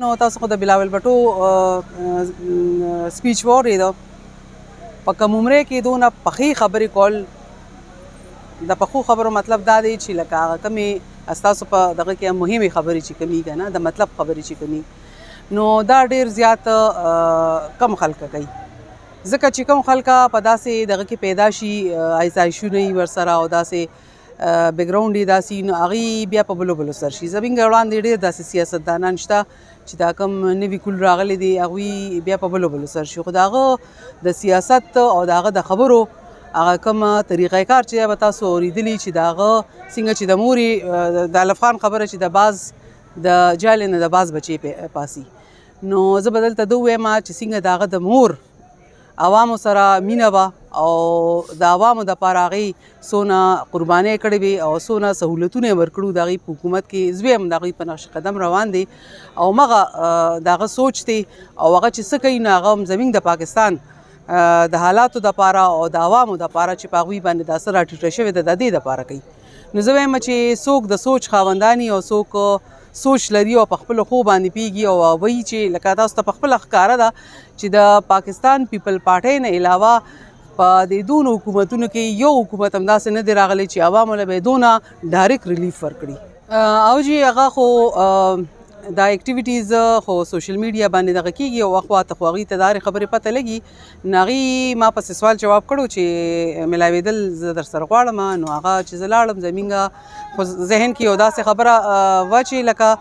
نو تاسو خو د بلاول بټو سپیچ واورېده په کوم عمرې کې دونه پخې خبرې کول د پخو خبرو مطلب دا دی چې لکه هغه کمې ستاسو په دغه کې مهمې خبرې چې کمې که نه د مطلب خبرې چې کمې نو دا ډېر زیات کم خلکه کوي ځکه چې کم خلکه په داسې دغه کې پیدا شي آیزایشونه یې ورسره او داسې بیکګراونډ یې داسې نو هغوی بیا په بلو بلو سر شي زموږ وړاندې ډېر داسې سیاستدانان شته چې دا کوم نوي کول راغلی دي هغوی بیا په بلو بلو سر شي خو د هغه د سیاست او د هغه د خبرو هغه کومه طریقه کار چې به تاسو اورېدلي چې د هغه څنګه چې د مورې د الف خان خبره چې د باز د جالې نه د باز بچې پاسي نو زه به دلته ده ووایم چې څنګه د هغه د مور عوامو سره مینه وه او د عوامو دپاره هغې څونه قربانۍ کړې وې او څونه سهولتونه یې ورکړو د هغې په حکومت کې زه هم د هغوی په نقش قدم روان دی او همغه د هغه سوچ دی او هغه چې څه کوي نو هغه هم زموږ د پاکستان د حالاتو دپاره او د عوامو دپاره چې په هغوی باندې دا څه راټیټه شوې ده د دې دپاره کوي نو زه وایم چې څوک د سوچ خاوندان او څوک سوچ لري او په خپلو خو باندې پیږي او وایي چې لکه تاسو ته په خپله ښکاره ده چې د پاکستان پیپل پارټۍ نه علاوه په دې دونو حکومتونو کې یو حکومت همداسې نه دی راغلی چې عوامو له به یې دونه ډایرکټ ریلیف ورکړي او جی هغه خو دا اکټیویټیز خو سوشل میډیا باندې دغه کېږي او اخواته خو هغوی ته د هرې خبرې پته لګي نو هغوی ما پسې سوال جواب کړو چې ملاوېدل زه در سره غواړم نو هغه چې زه لاړم زموږ خو ذهن کې یو داسې خبره وه چې لکه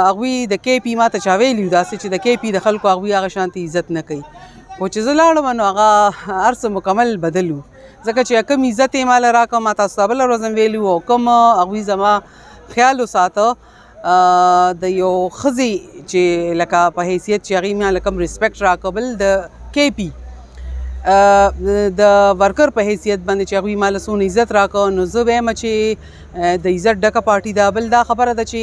هغوی د کے پي ما ته چا ویلي داسې چې د کے پي د خلکو هغوی هغه شانتې عزت نه کوي خو چې زه لاړم نو هغه هر څه مکمل بدل و ځکه چې کوم عزت یې ماله راکړه ما تاسو ته بله ورځ هم ویلي او کوم هغوی زما خیال وساته د یو ښځې چې لکه په حیثیت چې هغوی ما له کوم ریسپیکټ راکړه بل د کے پي د ورکر په حیثیت باندې چې هغوی ما له څونه عزت راکړه نو زه وایم چې د عزت ډکه پارټي ده بل دا خبره ده چې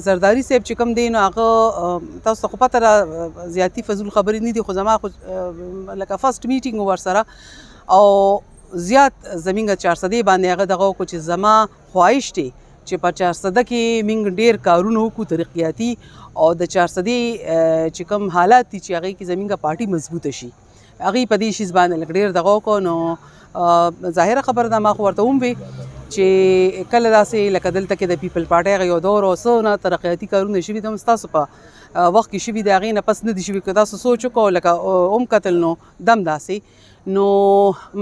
زرداري صاحب چې کوم دی نو هغه تاسو ته خو پته ده زیاتي فضول خبرې نه دي خو زما خو لکه فرسټ میټینګ و ورسره او زیات زموږ چارسدې باندې هغه دغه وکړو چې زما خواهش دی چې په چارسده کې موږ ډېر کارونه وکړو ترقیاتي او د چارسدې چې کوم حالات دي چې هغې کې زموږ پارټي مضبوطه شي هغوی په دې شیز باندې لږ ډېر دغه وکړو نو ظاهره خبره ده ما خو ورته هم وی چې کله داسې لکه دلته کې د پیپل پارټۍ هغه یو دور او څه نه ترقیاتي کارونه شوي دي هم ستاسو په وخت کې شوي دي هغې نه پس نه دي شوي که تاسو سوچ وکړو لکه هم کتل نو دم داسې نو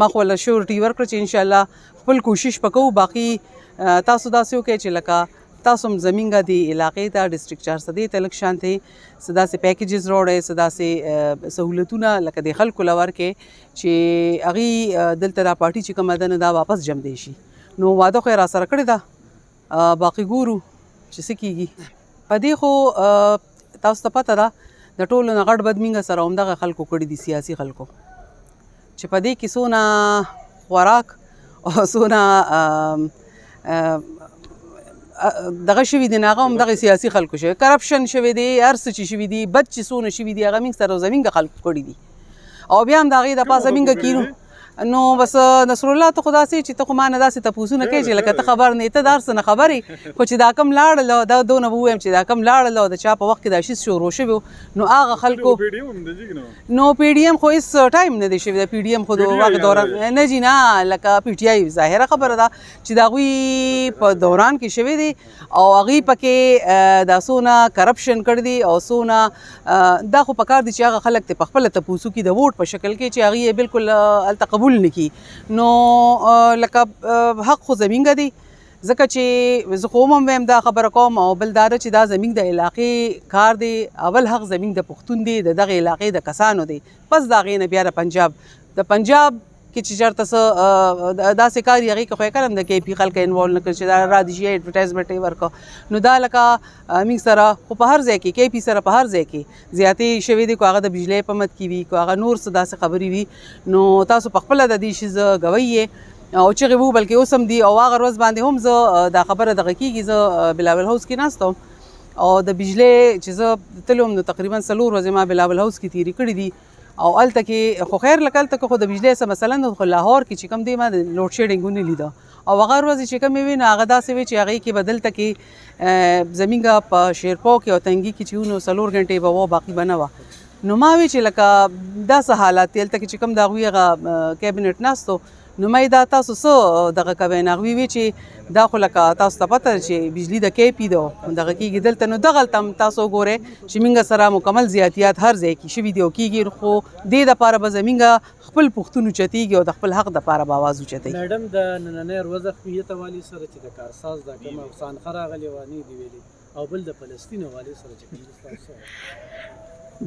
ما خو له شورټي ورکړه چې انشاءالله خپل کوشش به کوو باقي تاسو داسې وکړئ چې لکه تاسو هم زموږ د علاقې ته ډسټرکټ چارسدې ته لږ شانتې څه داسې پیکیجز راوړئ څه داسې سهولتونه لکه د خلکو له ورکړئ چې هغوی دلته دا پارټي چې کومه ده نه دا واپس جمع شي نو واده خو یې راسره کړې ده باقي ګورو چې څه کېږي په دې خو تاسو ته پته ده د ټولو نه غټ بد موږ سره همدغه خلکو کړي دي سیاسي خلکو چې په دې کې څونه خوراک او څونه دغه شوي دي نه هغه همدغې سیاسي خلکو شوی کرپشن شوی دی هر څه چې شوي دي بد چې څونه شوي دي هغه موږ سره زموږ خلکو کړي دي او بیا هم د هغې دپاسه موږ کینو نو بس نصر الله ته خو داسې چې ته خو ما نه داسې تپوسونه کوې چې لکه ته خبر نه ته د هر څه نه خبرې خو چې دا کم لاړله دا دونه به ووایم چې دا کم لاړله د چا په وخت کې دا شیز شروع شوی نو هغه خلکو نو پی ډي ایم خو هېڅ ټایم نه دی شوی د پی ډي ایم خو د هغې دوران نه جي نه لکه پی ټي آی ظاهره خبره ده چې د هغوی په دوران کې شوی دی او هغوی پکې دا څونه کرپشن کړی دی او څونه دا خو پکار دي چې هغه خلک ته په خپله تپوسو کي د ووټ په شکل کې چې هغوی یې بالکل هلته قبول نه کي نو لکه حق خو زموږ دی ځکه چې زه خو هم وایم دا خبره کوم او بل دا ده چې دا زموږ د علاقې کار دی اول حق زموږ د پښتون دی د دغې علاقې د کسانو دی پس د هغې نه بیا د پنجاب کې چې چېرته څه داسې کار یې هغې کې خو یې کله هم د کے پي خلکه انوالو نه کړي چې دا را دي شي اډورټایزمنټ یې ورکړه نو دا لکه موږ سره خو په هر ځای کې کے پي سره په هر ځای کې زیاتې شوې دي کو هغه د بجلۍ په مد کې وي کو هغه نور څه داسې خبرې وي نو تاسو په خپله د دې شي زه ګوی یې او چغې وو بلکې اوس هم دي او هغه ورځ باندې هم زه دا خبره دغه کېږي زه بلاول هاوس کې ناسته وم او د بجلۍ چې زه تللی وم نو تقریبا 4 ورځې ما بلاول هاوس کې تېرې کړې دي او الته کې خو خیر لکه الته خو د بجلی سره مثلا د لاهور کې چې کوم دی ما د لوډ شیډینګونه لیده او هغه ورځې چې کومې وي نو هغه داسې وي چې هغې کې به دلته کې زمونږ په شیرپو کې او تنګي کې چې وو نو 4 غنټې به وه باقي به نه وه نو ما وی چې لکه داسې حالات دي هلته کې چې کوم د هغوی هغه کابینټ ناستو نو ما دا تاسو څه دغه کوئ نو هغوی وی چې دا خو لکه تاسو ته پته ده چې بجلي د کیپي ده دغه کېږي دلته نو دغلته هم تاسو وګورئ چې موږ سره مکمل زیاتیات هر ځای کې شوي دي او کېږي خو دې دپاره به زموږ خپل پوښتنو چتیږي او د خپل حق دپاره به آواز اوچتوي. میډم د نننۍ ورځ هویت حوالې سره چې د کارساز دا کومه سانخه راغلې وه نه دي ویلي او بل د فلسطین حوالې سره چې کوم ستاسو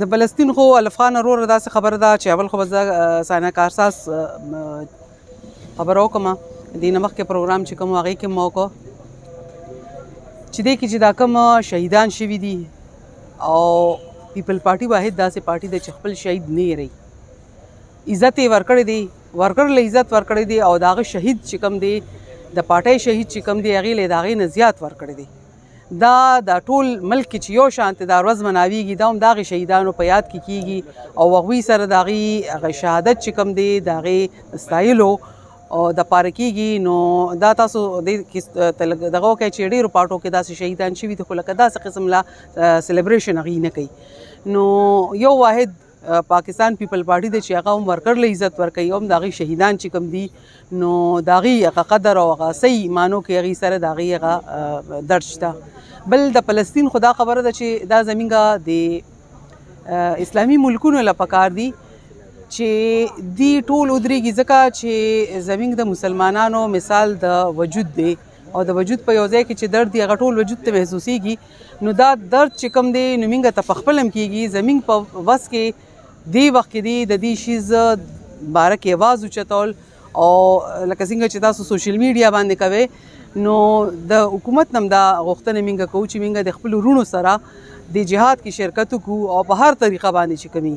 د فلسطین خو الف خان وروره داسې خبره ده چې اول خو به زه سانه کارساز خبره وکړم دې نه مخکې پروګرام چې کوم هغې کې مو وکړو چې دې کې چې دا کوم شهیدان شوي دي او پیپل پارټي واحد داسې پارټي ده چې خپل شهید نه هېروي عزت یې ورکړی دی ورکړ له عزت ورکړی دی او د هغه شهید چې کوم دی د پارټۍ شهید چې کوم دی هغې له د هغې نه زیات ورکړی دی دا د ټول ملک کې چې یو شانتې دا ورځ مناویږي دا هم د هغې شهیدانو په یاد کې کیږي او هغوی سره د هغې هغه شهادت چې کوم دی د هغې ستایلو او د پاره کېږي نو دا تاسو دغه وکړئ چې ډېرو پارټو کې داسې شهیدان شوي دي خو لکه داسې قسم لا سیلیبریشن هغوی نه کوي نو یو واحد پاکستان پیپل پارټي دی چې هغه هم ورکړ له عزت ورکوي او هم د هغې شهیدان چې کوم دي نو د هغې هغه قدر او هغه صحیح معنو کې هغې سره د هغې هغه درد شته بل د فلسطین خو دا خبره ده چې دا زمونږ د اسلامي ملکونو له پکار دي چې دی ټول ودرېږي ځکه چې زمونږ د مسلمانانو مثال د وجود دی او د وجود په یو ځای کې چې درد دی هغه ټول وجود ته محسوسیږي نو دا درد چې کوم دی نو موږ ته پخپل هم کېږي زمونږ په وس کې دی وخت کې دی د دې شیز باره کې آواز اوچتول او لکه څنګه چې تاسو سوشل میډیا باندې کوئ نو د حکومت نه هم دا غوښتنه موږ کوو چې موږ د خپلو وروڼو سره د جهاد کې شرکت وکړو او په هر طریقه باندې چې کوي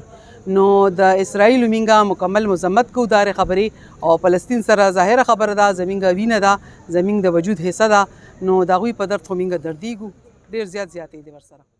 نو د اسرائیلو موږ مکمل مذمت کوو دا خبرې او فلسطین سره ظاهره خبره ده زموږ وینه ده زموږ د وجود حصه ده نو د هغوی په درد خو موږ دردیږو ډېر زیات یې دی ورسره